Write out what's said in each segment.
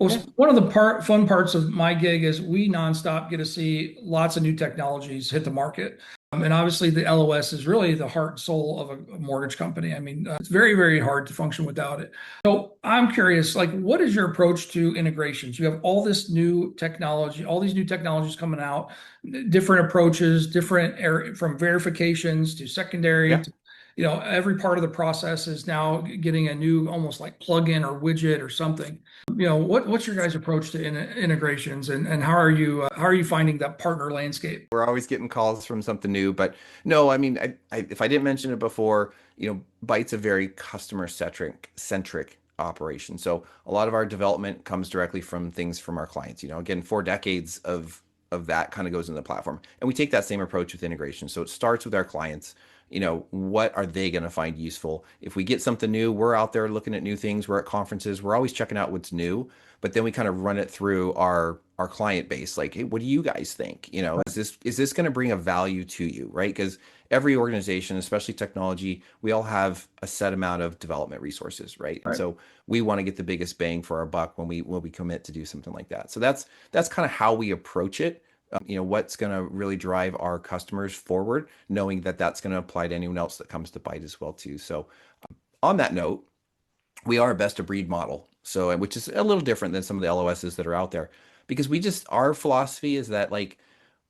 Well, Yeah. one of the fun parts of my gig is we nonstop get to see lots of new technologies hit the market. And obviously, the LOS is really the heart and soul of a mortgage company. I mean, it's very, very hard to function without it. So I'm curious, like, what is your approach to integrations? You have all this new technology, all these new technologies coming out, different approaches, different from verifications to secondary Yeah. to every part of the process is now getting a new almost like plugin or widget or something. What's your guys' approach to integrations, and how are you finding that partner landscape? We're always getting calls from something new, but no, I mean, if I didn't mention it before, Byte's a very customer-centric operation. So a lot of our development comes directly from things from our clients. Again, 4 decades of that kind of goes into the platform, and we take that same approach with integration. So it starts with our clients. What are they going to find useful? If we get something new, we're out there looking at new things. We're at conferences. We're always checking out what's new, but then we kind of run it through our client base. Like, hey, what do you guys think? Is this going to bring a value to you, right? Because every organization, especially technology, we all have a set amount of development resources, right? And Right. so we want to get the biggest bang for our buck when we commit to do something like that. So that's kind of how we approach it. What's going to really drive our customers forward, knowing that that's going to apply to anyone else that comes to Byte as well too. So on that note, we are a best of breed model. So, which is a little different than some of the LOSs that are out there, because our philosophy is that, like,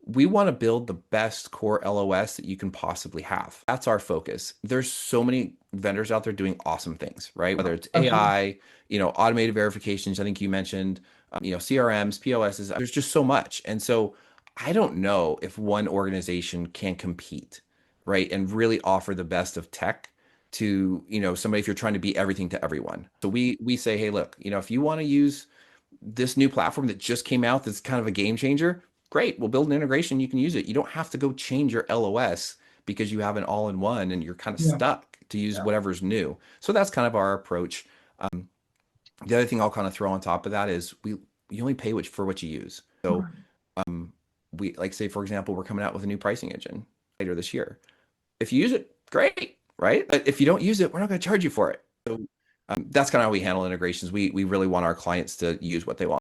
we want to build the best core LOS that you can possibly have. That's our focus. There's so many vendors out there doing awesome things, right? Whether it's Absolutely. AI, automated verifications, I think you mentioned, CRMs, POSs, there's just so much. And so I don't know if one organization can compete, right? And really offer the best of tech to, somebody, if you're trying to be everything to everyone. So we say, hey, look, if you want to use this new platform that just came out that's kind of a game changer, great. We'll build an integration. You can use it. You don't have to go change your LOS because you have an all-in-one and you're kind of Yeah. stuck to use Yeah. whatever's new. So that's kind of our approach. The other thing I'll kind of throw on top of that is you only pay for what you use. So Right. we, like, say, for example, we're coming out with a new pricing engine later this year. If you use it, great, right? But if you don't use it, we're not going to charge you for it. So that's kind of how we handle integrations. We really want our clients to use what they want.